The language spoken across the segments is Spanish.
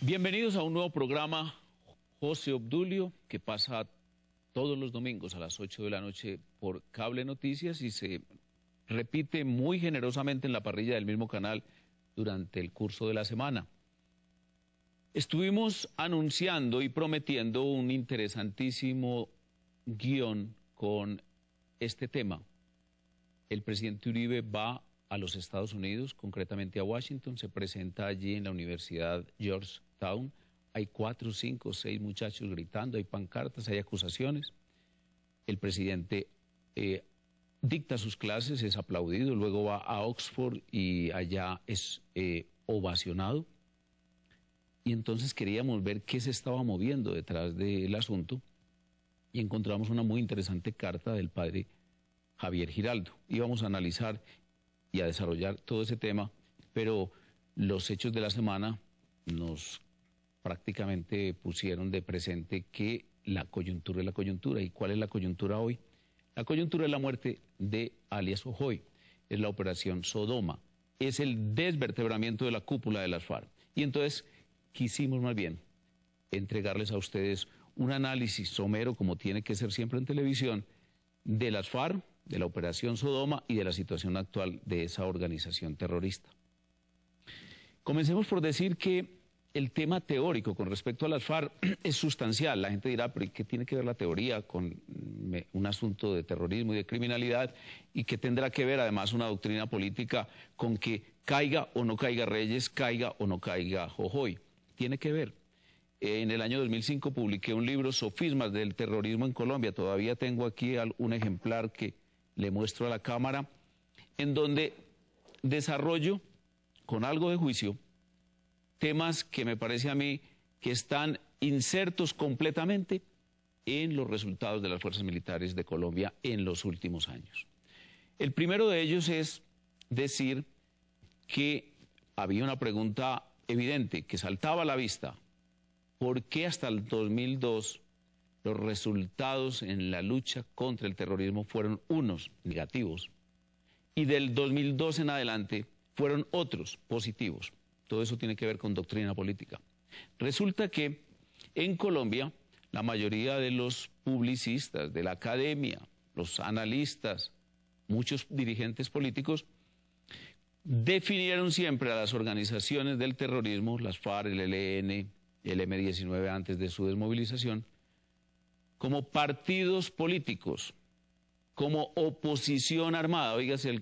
Bienvenidos a un nuevo programa, José Obdulio, que pasa todos los domingos a las 8 de la noche por Cable Noticias y se repite muy generosamente en la parrilla del mismo canal durante el curso de la semana. Estuvimos anunciando y prometiendo un interesantísimo guión con este tema. El presidente Uribe va a los Estados Unidos, concretamente a Washington, se presenta allí en la Universidad Georgetown. Hay 4, 5, 6 muchachos gritando, hay pancartas, hay acusaciones. El presidente dicta sus clases, es aplaudido, luego va a Oxford y allá es ovacionado. Y entonces queríamos ver qué se estaba moviendo detrás del asunto y encontramos una muy interesante carta del padre Javier Giraldo. Íbamos a analizar y a desarrollar todo ese tema, pero los hechos de la semana nos prácticamente pusieron de presente que la coyuntura es la coyuntura. ¿Y cuál es la coyuntura hoy? La coyuntura es la muerte de alias Jojoy, es la operación Sodoma, es el desvertebramiento de la cúpula de las FARC. Y entonces quisimos más bien entregarles a ustedes un análisis somero, como tiene que ser siempre en televisión, de las FARC, de la operación Sodoma y de la situación actual de esa organización terrorista. Comencemos por decir que el tema teórico con respecto a las FARC es sustancial. La gente dirá, pero ¿qué tiene que ver la teoría con un asunto de terrorismo y de criminalidad? ¿Y qué tendrá que ver además una doctrina política con que caiga o no caiga Reyes, caiga o no caiga Jojoy? Tiene que ver. En el año 2005 publiqué un libro, Sofismas del terrorismo en Colombia. Todavía tengo aquí un ejemplar que le muestro a la cámara, en donde desarrollo con algo de juicio temas que me parece a mí que están insertos completamente en los resultados de las fuerzas militares de Colombia en los últimos años. El primero de ellos es decir que había una pregunta evidente que saltaba a la vista. ¿Por qué hasta el 2002 los resultados en la lucha contra el terrorismo fueron unos negativos y del 2002 en adelante fueron otros positivos? Todo eso tiene que ver con doctrina política. Resulta que en Colombia la mayoría de los publicistas, de la academia, los analistas, muchos dirigentes políticos, definieron siempre a las organizaciones del terrorismo, las FARC, el ELN, el M-19 antes de su desmovilización, como partidos políticos, como oposición armada. Oígase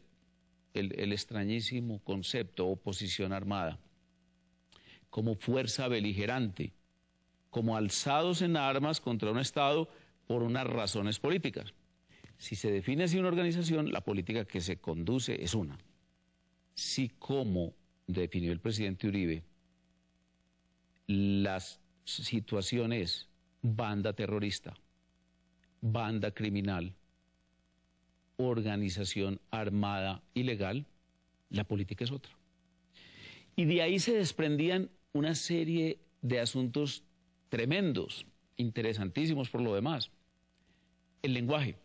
el extrañísimo concepto, oposición armada, como fuerza beligerante, como alzados en armas contra un Estado por unas razones políticas. Si se define así una organización, la política que se conduce es una. Si, como definió el presidente Uribe, la situación es banda terrorista, banda criminal, organización armada ilegal, la política es otra. Y de ahí se desprendían una serie de asuntos tremendos, interesantísimos por lo demás. El lenguaje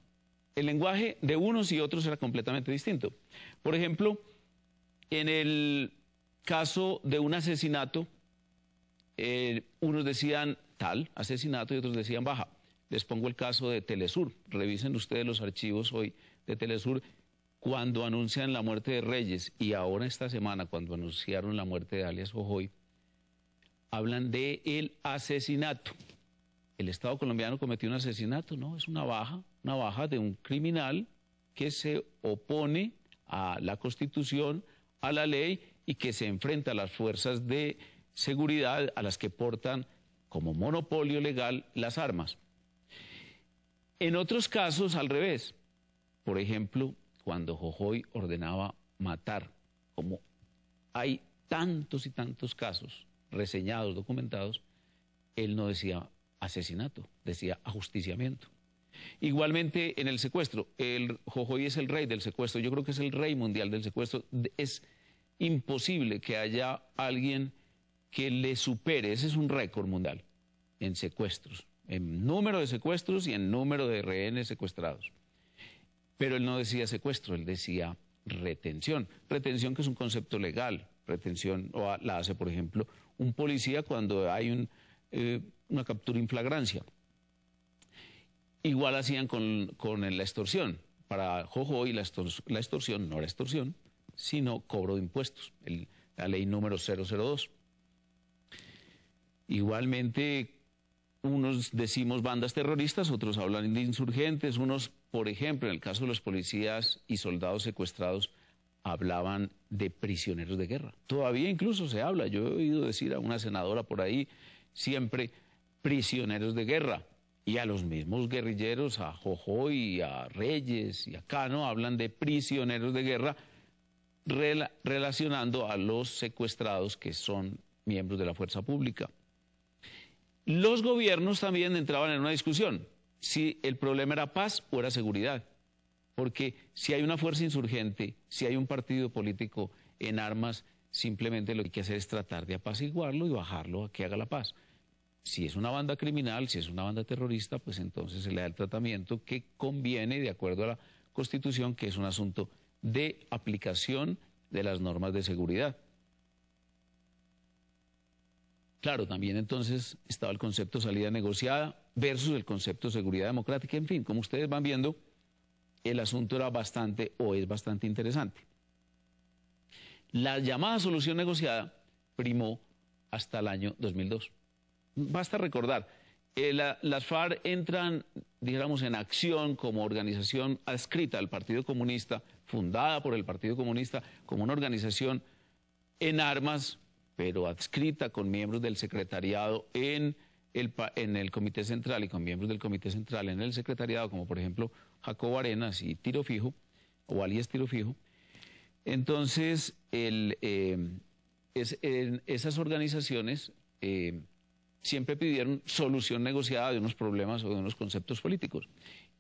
de unos y otros era completamente distinto. Por ejemplo, en el caso de un asesinato, unos decían tal asesinato y otros decían baja. Les pongo el caso de Telesur. Revisen ustedes los archivos hoy de Telesur cuando anuncian la muerte de Reyes y ahora esta semana cuando anunciaron la muerte de alias Jojoy, hablan de el asesinato. El Estado colombiano cometió un asesinato, no, es una baja de un criminal que se opone a la Constitución, a la ley y que se enfrenta a las fuerzas de seguridad a las que portan como monopolio legal las armas. En otros casos, al revés. Por ejemplo, cuando Jojoy ordenaba matar, como hay tantos y tantos casos reseñados, documentados, él no decía asesinato, decía ajusticiamiento. Igualmente en el secuestro, Jojoy es el rey del secuestro, yo creo que es el rey mundial del secuestro. Es imposible que haya alguien que le supere, ese es un récord mundial en secuestros, en número de secuestros y en número de rehenes secuestrados. Pero él no decía secuestro, él decía retención. Retención que es un concepto legal, retención la hace, por ejemplo, un policía cuando hay una captura en flagrancia. Igual hacían con la extorsión. Para Jojoy la extorsión no era extorsión, sino cobro de impuestos, la ley número 002. Igualmente, unos decimos bandas terroristas, otros hablan de insurgentes, unos, por ejemplo, en el caso de los policías y soldados secuestrados, hablaban de prisioneros de guerra. Todavía incluso se habla, yo he oído decir a una senadora por ahí siempre prisioneros de guerra. Y a los mismos guerrilleros, a Jojoy, a Reyes y a Cano, hablan de prisioneros de guerra relacionando a los secuestrados que son miembros de la fuerza pública. Los gobiernos también entraban en una discusión, si el problema era paz o era seguridad. Porque si hay una fuerza insurgente, si hay un partido político en armas, simplemente lo que hay que hacer es tratar de apaciguarlo y bajarlo a que haga la paz. Si es una banda criminal, si es una banda terrorista, pues entonces se le da el tratamiento que conviene de acuerdo a la Constitución, que es un asunto de aplicación de las normas de seguridad. Claro, también entonces estaba el concepto de salida negociada versus el concepto de seguridad democrática. En fin, como ustedes van viendo, el asunto era bastante o es bastante interesante. La llamada solución negociada primó hasta el año 2002. Basta recordar, las FARC entran, dijéramos, en acción como organización adscrita al Partido Comunista, fundada por el Partido Comunista como una organización en armas, pero adscrita con miembros del secretariado en el Comité Central y con miembros del Comité Central en el secretariado, como por ejemplo Jacobo Arenas y Tiro Fijo, o alias Tiro Fijo. Entonces, esas organizaciones siempre pidieron solución negociada de unos problemas o de unos conceptos políticos.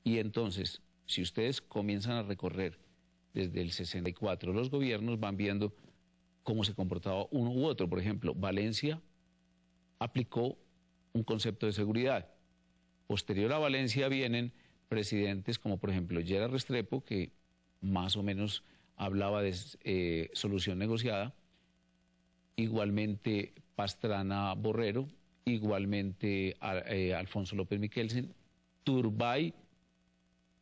Y entonces, si ustedes comienzan a recorrer desde el 64 los gobiernos, van viendo cómo se comportaba uno u otro. Por ejemplo, Valencia aplicó un concepto de seguridad. Posterior a Valencia vienen presidentes como por ejemplo Gerard Restrepo, que más o menos hablaba de solución negociada, igualmente Pastrana Borrero, igualmente Alfonso López Miquelsen. Turbay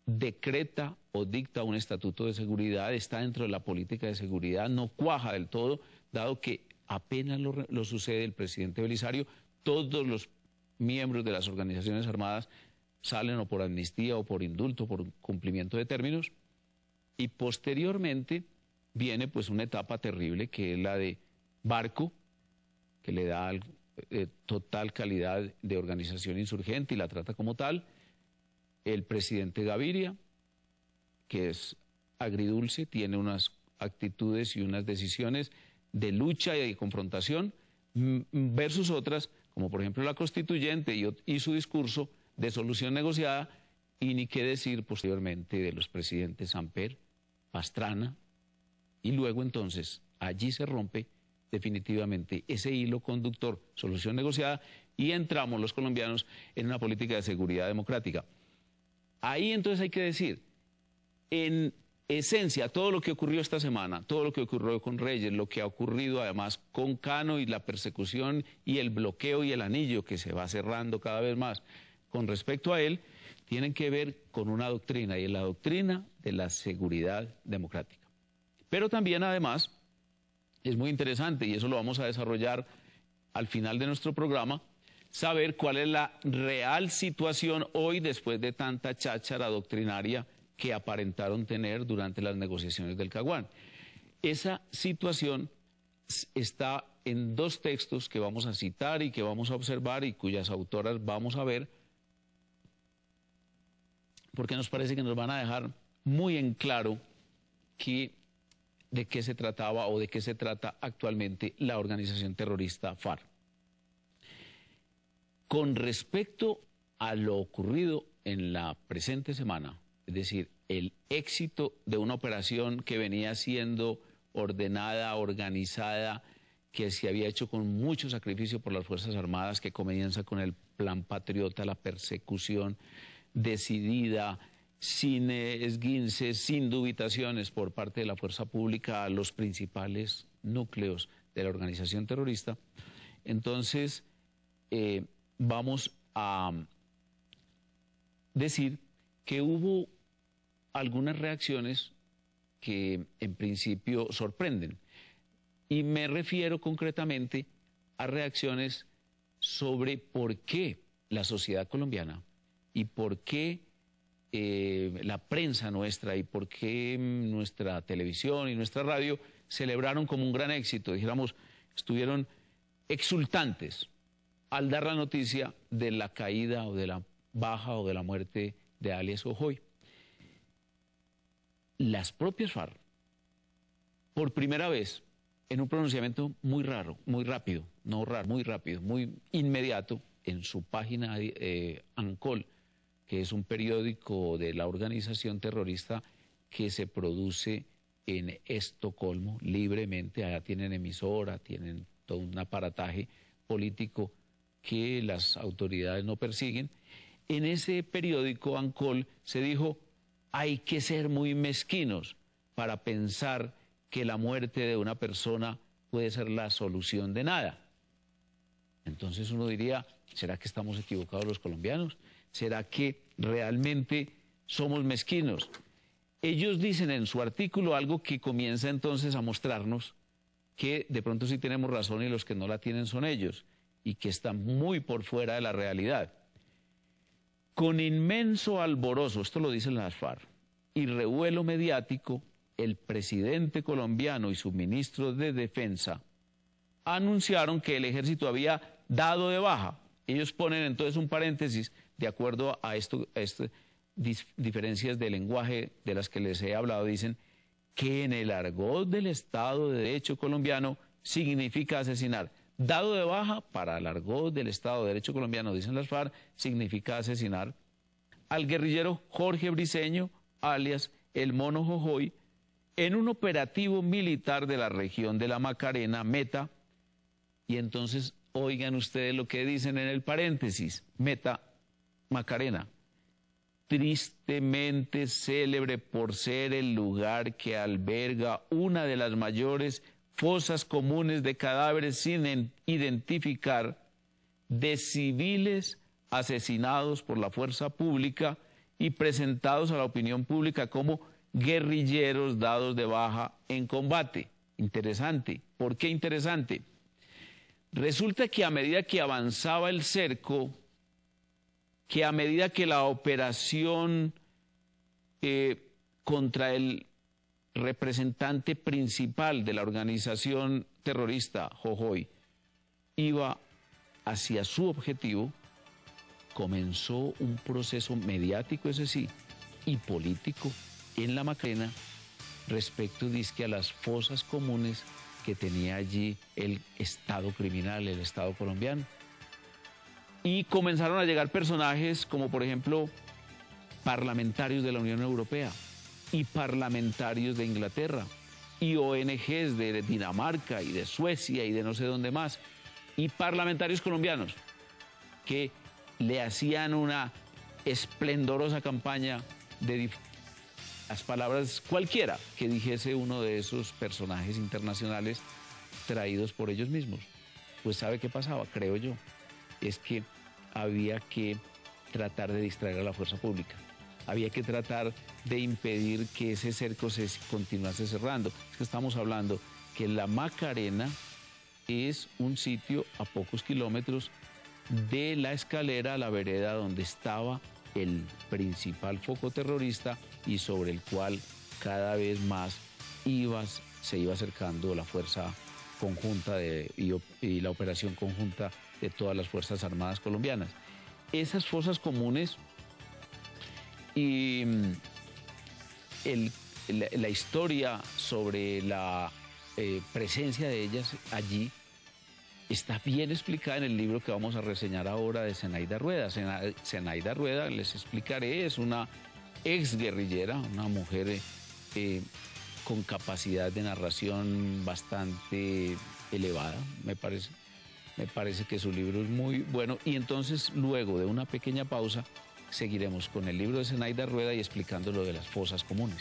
decreta o dicta un estatuto de seguridad, está dentro de la política de seguridad, no cuaja del todo, dado que apenas lo sucede el presidente Belisario, todos los miembros de las organizaciones armadas salen o por amnistía o por indulto, por cumplimiento de términos, y posteriormente viene pues una etapa terrible que es la de Barco, que le da total calidad de organización insurgente y la trata como tal, el presidente Gaviria, que es agridulce, tiene unas actitudes y unas decisiones de lucha y de confrontación, versus otras, como por ejemplo la constituyente y su discurso de solución negociada, y ni qué decir posteriormente de los presidentes Samper, Pastrana, y luego entonces allí se rompe definitivamente ese hilo conductor, solución negociada, y entramos los colombianos en una política de seguridad democrática. Ahí entonces hay que decir, en esencia, todo lo que ocurrió esta semana, todo lo que ocurrió con Reyes, lo que ha ocurrido además con Cano y la persecución y el bloqueo y el anillo que se va cerrando cada vez más con respecto a él, tienen que ver con una doctrina, y es la doctrina de la seguridad democrática. Pero también además es muy interesante, y eso lo vamos a desarrollar al final de nuestro programa, saber cuál es la real situación hoy después de tanta cháchara doctrinaria que aparentaron tener durante las negociaciones del Caguán. Esa situación está en dos textos que vamos a citar y que vamos a observar y cuyas autoras vamos a ver, porque nos parece que nos van a dejar muy en claro de qué se trataba o de qué se trata actualmente la organización terrorista FARC. Con respecto a lo ocurrido en la presente semana, es decir, el éxito de una operación que venía siendo ordenada, organizada, que se había hecho con mucho sacrificio por las Fuerzas Armadas, que comienza con el Plan Patriota, la persecución decidida, sin esguinces, sin dubitaciones por parte de la fuerza pública a los principales núcleos de la organización terrorista. Entonces, vamos a decir que hubo algunas reacciones que en principio sorprenden. Y me refiero concretamente a reacciones sobre por qué la sociedad colombiana y por qué la prensa nuestra y por qué nuestra televisión y nuestra radio celebraron como un gran éxito, dijéramos, estuvieron exultantes al dar la noticia de la caída o de la baja o de la muerte de alias Jojoy. Las propias FARC, por primera vez, en un pronunciamiento muy raro, muy rápido, no raro, muy rápido, muy inmediato, en su página ANCOL, que es un periódico de la organización terrorista que se produce en Estocolmo libremente. Allá tienen emisora, tienen todo un aparataje político que las autoridades no persiguen. En ese periódico ANCOL se dijo: hay que ser muy mezquinos para pensar que la muerte de una persona puede ser la solución de nada. Entonces uno diría, ¿será que estamos equivocados los colombianos? ¿Será que realmente somos mezquinos? Ellos dicen en su artículo algo que comienza entonces a mostrarnos que de pronto sí tenemos razón y los que no la tienen son ellos, y que están muy por fuera de la realidad. Con inmenso alborozo, esto lo dicen las FARC, y revuelo mediático, el presidente colombiano y su ministro de Defensa anunciaron que el ejército había dado de baja. Ellos ponen entonces un paréntesis de acuerdo a diferencias de lenguaje de las que les he hablado. Dicen que en el argot del Estado de Derecho colombiano significa asesinar. Dado de baja, para el argot del Estado de Derecho colombiano, dicen las FARC, significa asesinar al guerrillero Jorge Briceño, alias el Mono Jojoy, en un operativo militar de la región de la Macarena, Meta. Y entonces oigan ustedes lo que dicen en el paréntesis, Meta, Macarena, tristemente célebre por ser el lugar que alberga una de las mayores fosas comunes de cadáveres sin identificar, de civiles asesinados por la fuerza pública y presentados a la opinión pública como guerrilleros dados de baja en combate. Interesante. ¿Por qué interesante? Resulta que a medida que avanzaba el cerco, que a medida que la operación contra el representante principal de la organización terrorista, Jojoy, iba hacia su objetivo, comenzó un proceso mediático, ese sí, y político en la Macarena respecto, dizque, a las fosas comunes que tenía allí el Estado criminal, el Estado colombiano. Y comenzaron a llegar personajes como, por ejemplo, parlamentarios de la Unión Europea y parlamentarios de Inglaterra y ONGs de Dinamarca y de Suecia y de no sé dónde más, y parlamentarios colombianos que le hacían una esplendorosa campaña de las palabras cualquiera que dijese uno de esos personajes internacionales traídos por ellos mismos. Pues ¿sabe qué pasaba? Creo yo. Es que había que tratar de distraer a la fuerza pública. Había que tratar de impedir que ese cerco se continuase cerrando. Es que estamos hablando que la Macarena es un sitio a pocos kilómetros de la escalera a la vereda donde estaba el principal foco terrorista y sobre el cual cada vez más se iba acercando la fuerza conjunta y la operación conjunta de todas las Fuerzas Armadas colombianas. Esas fosas comunes y la historia sobre la presencia de ellas allí está bien explicada en el libro que vamos a reseñar ahora de Zenaida Rueda. Zenaida Rueda, les explicaré, es una exguerrillera, una mujer con capacidad de narración bastante elevada, me parece. Me parece que su libro es muy bueno. Y entonces, luego de una pequeña pausa, seguiremos con el libro de Zenaida Rueda y explicando lo de las fosas comunes.